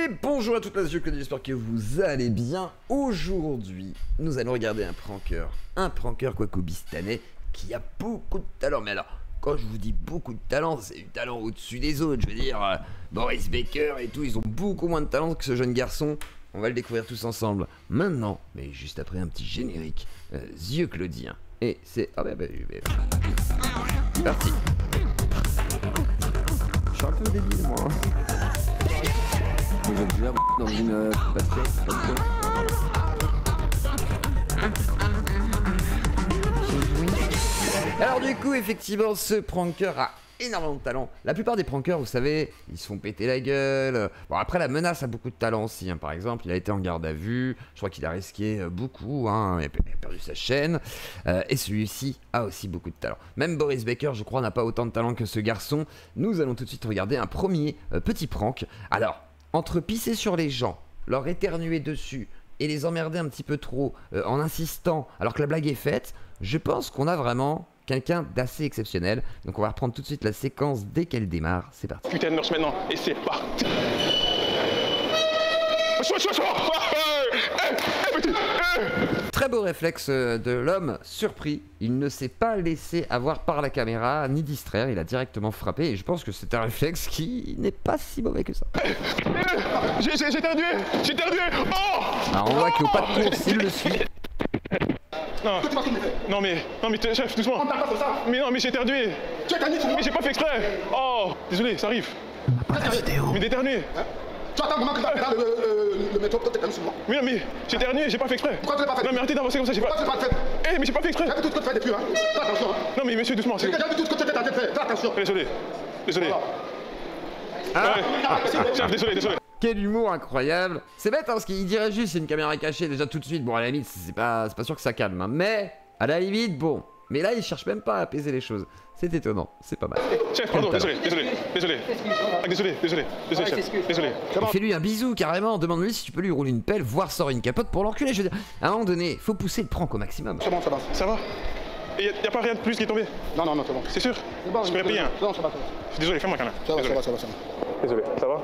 Et bonjour à toute la Yeux, j'espère que vous allez bien. Aujourd'hui, nous allons regarder un pranker quacobistanais qui a beaucoup de talent. Mais alors, quand je vous dis beaucoup de talent, c'est du talent au-dessus des autres. Je veux dire, Boris Becker et tout, ils ont beaucoup moins de talent que ce jeune garçon. On va le découvrir tous ensemble maintenant, mais juste après un petit générique. Yeux Claudien. Et c'est... Ah bah, c'est parti. Je suis un peu débile, moi. Vous êtes déjà dans une basket. Alors du coup, effectivement, ce pranker a énormément de talent. La plupart des prankers, vous savez, ils se font péter la gueule. Bon, après, la menace a beaucoup de talent aussi, hein. Par exemple, il a été en garde à vue. Je crois qu'il a risqué beaucoup, hein. Il a perdu sa chaîne. Et celui-ci a aussi beaucoup de talent. Même Boris Becker, je crois, n'a pas autant de talent que ce garçon. Nous allons tout de suite regarder un premier petit prank. Alors, entre pisser sur les gens, leur éternuer dessus et les emmerder un petit peu trop en insistant alors que la blague est faite, je pense qu'on a vraiment quelqu'un d'assez exceptionnel. Donc on va reprendre tout de suite la séquence dès qu'elle démarre. C'est parti. Putain de nurse maintenant, et c'est parti. Très beau réflexe de l'homme surpris. Il ne s'est pas laissé avoir par la caméra ni distraire. Il a directement frappé et je pense que c'est un réflexe qui n'est pas si mauvais que ça. J'ai éternué. Oh. Alors on voit qu'il n'y a pas de course, il le suit. Non mais chef, doucement. Mais non mais j'ai éternué. Mais j'ai pas fait exprès. Oh, désolé, ça arrive. Mais d'éternuer. Tu attends comment que la caméra le métro peut-être comme souvent. Mais non mais j'ai éternué, j'ai pas fait exprès. Pourquoi tu l'as pas fait? Non mais arrêtez d'avancer comme ça, j'ai pas. Pourquoi tu l'as pas fait? Eh mais j'ai pas fait exprès. J'ai vu tout ce que tu fais depuis, hein. Fais attention, hein. Non mais monsieur, doucement. J'ai déjà vu tout ce que tu étais en train de faire. Fais attention. Désolé. Voilà. Chef, désolé. Quel humour incroyable. C'est bête hein, parce qu'il dirait juste c'est une caméra cachée déjà tout de suite. Bon à la limite c'est pas sûr que ça calme hein. Mais à la limite bon. Mais là il cherche même pas à apaiser les choses. C'est étonnant, c'est pas mal. Chef, pardon, désolé. Désolé. Fais-lui un bisou carrément, demande-lui si tu peux lui rouler une pelle, voire sort une capote pour l'enculer. Je veux dire, à un moment donné, faut pousser le prank au maximum. C'est bon, ça va. Ça va? Et y a pas rien de plus qui est tombé? Non, c'est bon. C'est sûr? Bon, je pourrais payer un. Non, ça va. Je suis désolé, fais-moi un câlin. Ça va. Désolé, ça va?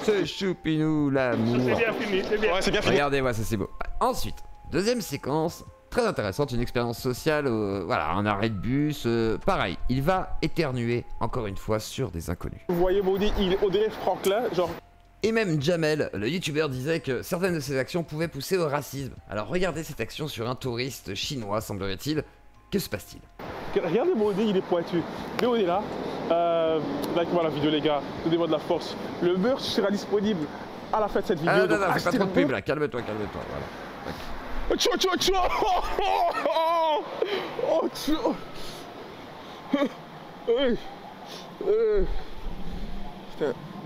Ce choupinou, l'amour. C'est bien fini. Ouais, c'est bien fini. Regardez-moi, ça c'est beau. Ensuite, deuxième séquence. Très intéressante, une expérience sociale, voilà, un arrêt de bus, pareil, il va éternuer encore une fois sur des inconnus. Vous voyez Baudy, il au délai Franck là, genre... Et même Jamel, le youtubeur, disait que certaines de ses actions pouvaient pousser au racisme. Alors regardez cette action sur un touriste chinois, semblerait-il. Que se passe-t-il? Regardez Baudy, il est pointu. Léo est là, likez-moi la vidéo les gars, donnez-moi de la force. Le merch sera disponible à la fin de cette vidéo. Ah non, fais pas trop de pub là, calme-toi, voilà. Putain,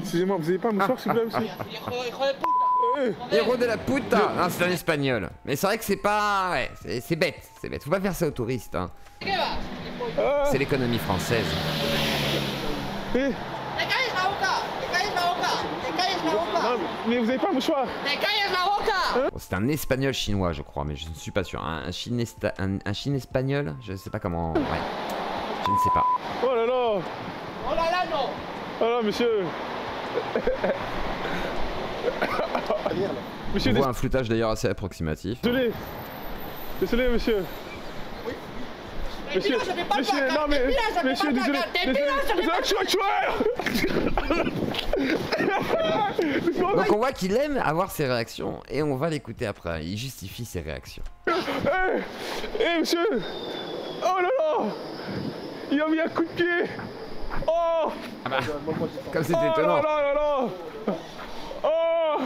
excusez-moi, vous avez pas un mouchoir s'il vous plaît, monsieur? Héros de la puta. Non, c'est un espagnol. Mais c'est vrai que c'est pas... Ouais, c'est bête, Faut pas faire ça aux touristes, hein. C'est l'économie française. Mais vous avez pas un mouchoir? Bon, c'est un espagnol chinois, je crois, mais je ne suis pas sûr. Un chine espagnol, je sais pas comment. Ouais, je ne sais pas. Oh là là! Oh là là, non! Oh là, monsieur! On voit un flûtage d'ailleurs assez approximatif. Désolé, monsieur. Monsieur, non mais, monsieur, désolé. Donc on voit qu'il aime avoir ses réactions et on va l'écouter après. Il justifie ses réactions. Monsieur! Oh là là! Il a mis un coup de pied! Oh! Ah bah, comme c'est étonnant. Oh!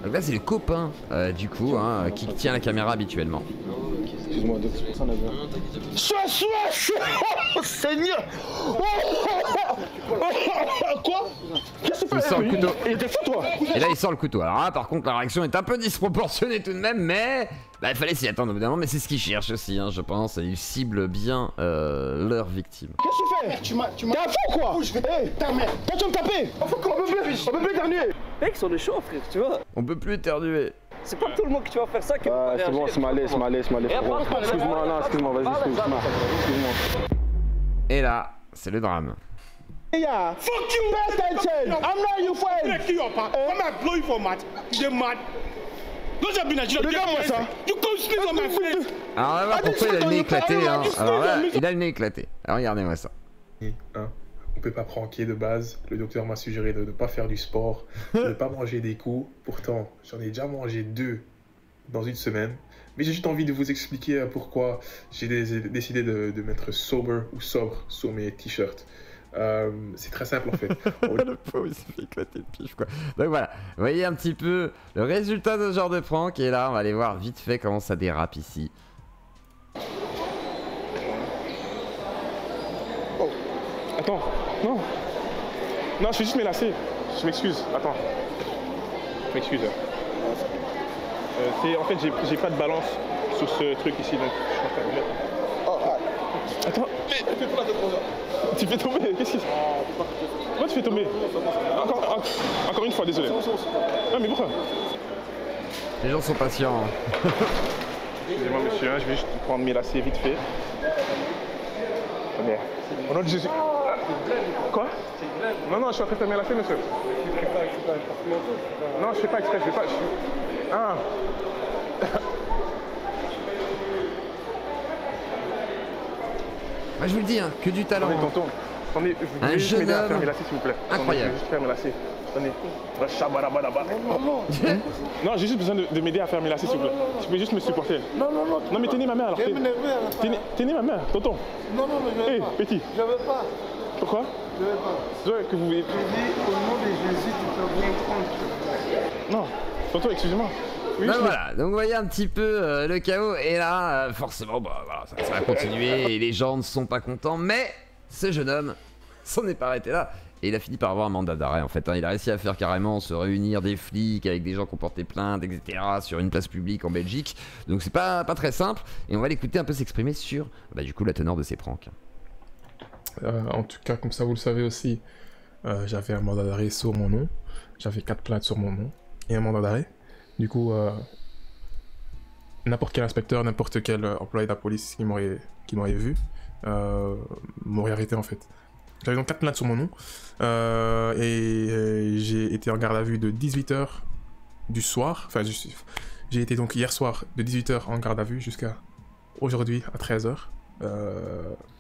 Donc là c'est le copain du coup hein, qui tient la caméra habituellement. Excuse-moi, 2% là-bas. Oh Seigneur! Quoi? Qu'est-ce que Il sort le couteau. Il était fou toi! Et là il sort le couteau. Alors là par contre la réaction est un peu disproportionnée tout de même, mais bah, il fallait s'y attendre évidemment, mais c'est ce qu'ils cherchent aussi hein, je pense. Ils ciblent bien leurs victimes. Qu'est-ce que tu fais? Tu m'as... T'es un fou quoi? Je vais... Hey, ta mère! Toi tu vas me taper! On peut plus éternuer! Mec, ils sont des chauds, frère, tu vois. On peut plus éternuer. C'est pas tout le monde qui tu vas faire ça que. Ouais, c'est bon, c'est mal. Excuse-moi, vas-y, excuse-moi. Et là c'est le drame. Yeah. Fuck you! Pay attention. I'm not your friend. Kill your pa. Come and blow you for mad. You're mad. Those have been Nigerian. Regarde-moi ça. You come sneeze on my face. Alors on va voir pourquoi il a le nez éclaté. Hein. Alors là, il a le nez éclaté. Alors regardez-moi ça. Hein, on peut pas pranker de base. Le docteur m'a suggéré de ne pas faire du sport, de ne pas manger des coups. Pourtant, j'en ai déjà mangé 2 dans une semaine. Mais j'ai juste envie de vous expliquer pourquoi j'ai décidé de mettre sober ou sobre sur mes t-shirts. C'est très simple en fait. Le pauvre, il s'est fait éclater le pif quoi. Donc voilà, vous voyez un petit peu le résultat de ce genre de prank. Et là, on va aller voir vite fait comment ça dérape ici. Oh, attends, non. Non, je vais juste me lasser. Je m'excuse, attends. Je m'excuse. En fait, j'ai pas de balance sur ce truc ici, donc je préfère le mettre. Oh, Attends, tu fais tomber, qu'est-ce qui se passe? Pourquoi tu fais tomber? Encore une fois, désolé. Ah, mais pourquoi? Les gens sont patients. Hein. Excusez-moi, monsieur, hein, je vais juste prendre mes lacets vite fait. Attendez. Au nom de Jésus. Quoi? Non, non, je suis en train de faire mes lacets, monsieur. Non, je fais pas exprès, je fais pas. Ah! Moi je vous le dis, hein, que du talent. Attendez, tonton. Attendez, vous Un pouvez juste jeune m'aider à faire homme mes lacets, s'il vous plaît. Attendez, incroyable. je vais juste faire mes lacets. Attendez. Shabarabadaba. Non, j'ai juste besoin de m'aider à faire mes lacets, s'il vous plaît. Tu peux juste me supporter. non, non, non. Non, mais tenez ma main alors. Tenez ma main, tonton. Non, non, mais je Hé, vais pas. petit. Je vais pas. Pourquoi? Je vais pas. Je veux que vous... Je dis, au nom de Jésus, tu peux bien prendre. Non, tonton, excusez-moi. Oui, Donc je- voilà, donc vous voyez un petit peu le chaos. Et là, forcément, bah, voilà, ça va continuer. Et les gens ne sont pas contents. Mais ce jeune homme s'en est pas arrêté là. Et il a fini par avoir un mandat d'arrêt en fait. Hein. Il a réussi à faire carrément se réunir des flics avec des gens qui ont porté plainte, etc. sur une place publique en Belgique. Donc c'est pas très simple. Et on va l'écouter un peu s'exprimer sur bah, du coup la teneur de ses pranks. En tout cas, comme ça vous le savez aussi, j'avais un mandat d'arrêt sur mon nom. J'avais 4 plaintes sur mon nom et un mandat d'arrêt. Du coup, n'importe quel inspecteur, n'importe quel employé de la police qui m'aurait vu, m'aurait arrêté en fait. J'avais donc 4 plaintes sur mon nom et j'ai été en garde à vue de 18h du soir. Enfin, j'ai été donc hier soir de 18h en garde à vue jusqu'à aujourd'hui à 13h.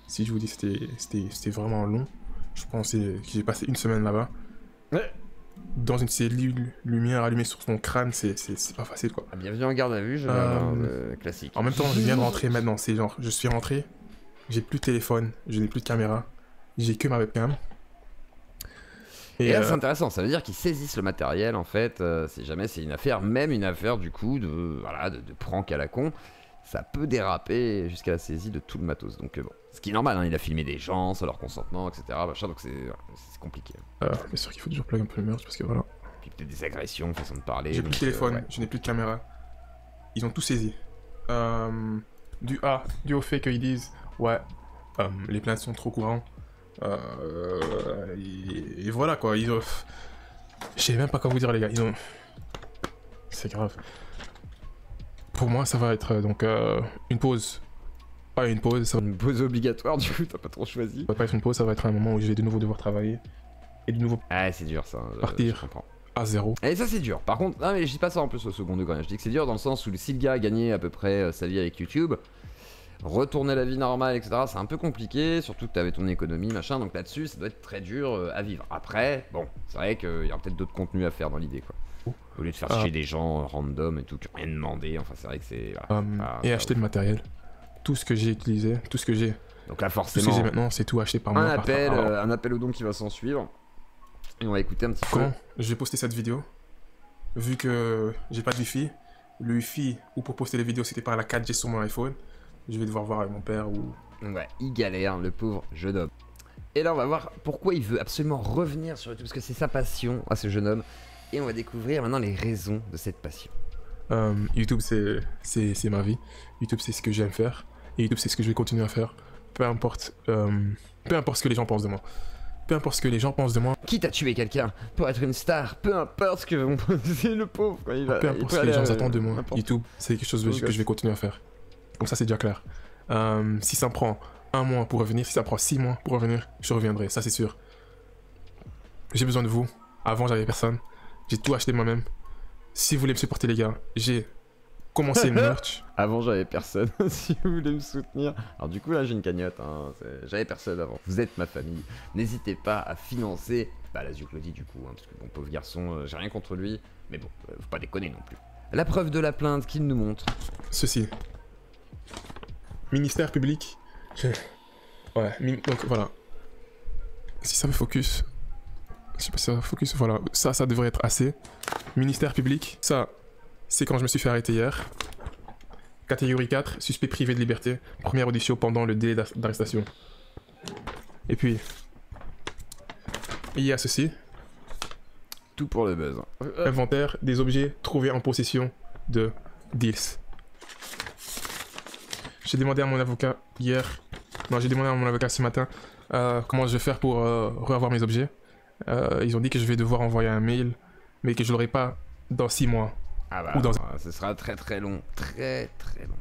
Si je vous dis c'était vraiment long, je pense que j'ai passé une semaine là-bas. Dans une cellule, lumière allumée sur son crâne, c'est pas facile quoi. Ah, bienvenue en garde à vue, je vais avoir le classique. En même temps, je viens de rentrer maintenant, c'est genre, je suis rentré, j'ai plus de téléphone, je n'ai plus de caméra, j'ai que ma webcam. Et là c'est intéressant, ça veut dire qu'ils saisissent le matériel en fait, si jamais c'est une affaire, même une affaire du coup de prank à la con, ça peut déraper jusqu'à la saisie de tout le matos. Donc bon, ce qui est normal, hein, il a filmé des gens sans leur consentement, etc. Machin, donc c'est compliqué. Bien sûr qu'il faut toujours plug un peu le mur parce que voilà. Puis peut-être des agressions, façon de parler. J'ai plus de téléphone, ouais. je n'ai plus de caméra. Ils ont tout saisi. Dû au fait qu'ils disent ouais, les plaintes sont trop courantes. Et voilà quoi, ils ont. Je sais même pas quoi vous dire les gars, ils ont. C'est grave. Pour moi ça va être donc une pause. Pas une pause, ça Une pause obligatoire, du coup t'as pas trop choisi. va pas être une pause, ça va être un moment où je vais de nouveau devoir travailler. Et de nouveau Ah c'est dur ça, Partir. je comprends. à zéro. Et ça c'est dur, par contre, non mais je dis pas ça en plus au second degré, je dis que c'est dur dans le sens où si le gars a gagné à peu près sa vie avec YouTube, retourner à la vie normale, etc., c'est un peu compliqué, surtout que t'avais ton économie, machin, donc là-dessus ça doit être très dur à vivre. Après, bon, c'est vrai qu'il y aura peut-être d'autres contenus à faire dans l'idée quoi. Au lieu de faire chier des gens random et tout, qui ont rien demandé, enfin c'est vrai que c'est... Voilà, Et acheter le matériel. Tout ce que j'ai utilisé, tout ce que j'ai. donc là Tout ce que forcément, j'ai maintenant, c'est tout acheté par moi. un appel au don qui va s'en suivre, et on va écouter un petit peu. Quand je vais poster cette vidéo, vu que j'ai pas de wifi, le wifi ou pour poster les vidéos c'était par la 4G sur mon iPhone, je vais devoir voir avec mon père ou... Donc ouais, il galère, le pauvre jeune homme. Et là on va voir pourquoi il veut absolument revenir sur YouTube, parce que c'est sa passion à ce jeune homme. Et on va découvrir maintenant les raisons de cette passion. YouTube c'est ma vie, YouTube c'est ce que j'aime faire, et YouTube c'est ce que je vais continuer à faire, peu importe ce que les gens pensent de moi. Peu importe ce que les gens pensent de moi, Quitte à tuer quelqu'un pour être une star, peu importe ce que vont penser le pauvre. Quoi, il va, peu il importe peut ce que les aller, gens attendent de moi, n'importe. YouTube c'est quelque chose que je vais continuer à faire. Comme ça c'est déjà clair. Si ça me prend 1 mois pour revenir, si ça prend 6 mois pour revenir, je reviendrai, ça c'est sûr. j'ai besoin de vous. Avant, j'avais personne. J'ai tout acheté moi-même. Si vous voulez me supporter, les gars, j'ai commencé le merch. Avant, j'avais personne, si vous voulez me soutenir. Alors du coup, là, j'ai une cagnotte, hein. J'avais personne avant. Vous êtes ma famille. N'hésitez pas à financer la Zuclodi, du coup, hein, parce que bon, pauvre garçon, j'ai rien contre lui. Mais bon, faut pas déconner non plus. La preuve de la plainte qu'il nous montre. Ceci. Ministère public. Ouais, donc voilà. Si ça me focus. Je sais pas si ça va focus. Voilà, ça devrait être assez. Ministère public. Ça, c'est quand je me suis fait arrêter hier. Catégorie 4, suspect privé de liberté. Première audition pendant le délai d'arrestation. Et puis, il y a ceci. Tout pour le buzz. Inventaire des objets trouvés en possession de Deals. J'ai demandé à mon avocat hier. Non, j'ai demandé à mon avocat ce matin comment je vais faire pour revoir mes objets. Ils ont dit que je vais devoir envoyer un mail, mais que je l'aurai pas dans 6 mois. Ah bah, ou dans... ce sera très long. Très long.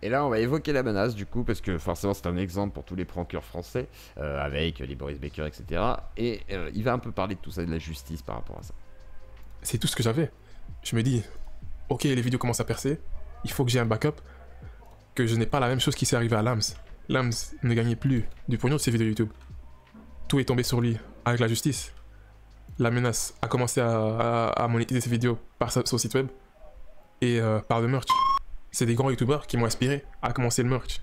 Et là, on va évoquer la menace, du coup, parce que forcément, c'est un exemple pour tous les prankeurs français, avec les Boris Baker, etc. Et il va un peu parler de tout ça, de la justice par rapport à ça. C'est tout ce que j'avais. Je me dis, ok, les vidéos commencent à percer, il faut que j'ai un backup, que je n'ai pas la même chose qui s'est arrivé à Lams. Lams ne gagnait plus du pognon de ses vidéos YouTube. Tout est tombé sur lui avec la justice. La menace a commencé à monétiser ses vidéos par son site web et par le merch. C'est des grands youtubeurs qui m'ont inspiré à commencer le merch.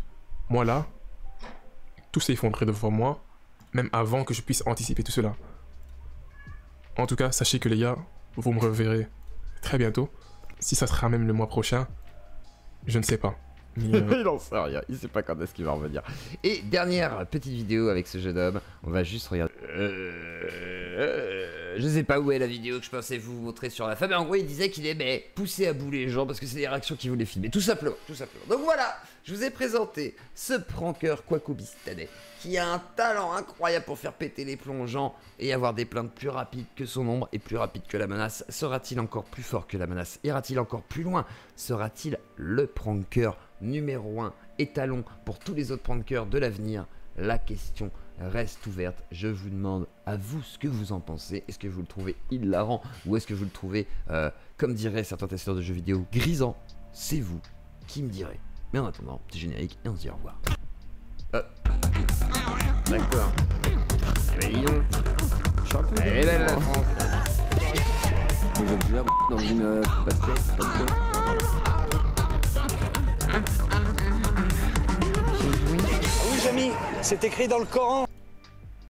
Moi là, tout s'est effondré devant moi, même avant que je puisse anticiper tout cela. En tout cas, sachez que les gars, vous me reverrez très bientôt. Si ça sera même le mois prochain, je ne sais pas. Mais, Il en sait rien, il sait pas quand est-ce qu'il va revenir. Et dernière petite vidéo avec ce jeune homme, on va juste regarder. Je sais pas où est la vidéo que je pensais vous montrer sur la femme, mais en gros il disait qu'il aimait pousser à bout les gens parce que c'est des réactions qu'il voulait filmer, tout simplement. Donc voilà, je vous ai présenté ce pranker Kwakoubistanais qui a un talent incroyable pour faire péter les plongeants et avoir des plaintes plus rapides que son ombre et plus rapides que la menace. Sera-t-il encore plus fort que la menace? Ira-t-il encore plus loin? Sera-t-il le pranker numéro 1 étalon pour tous les autres prankers de l'avenir? La question reste ouverte. Je vous demande à vous ce que vous en pensez. Est-ce que vous le trouvez hilarant ou est-ce que vous le trouvez, comme diraient certains testeurs de jeux vidéo, grisant? C'est vous qui me direz. Mais en attendant, petit générique et on se dit au revoir. D'accord. Elle est belle la France. Vous êtes là dans une basket. Oui, Jamy, c'est écrit dans le Coran.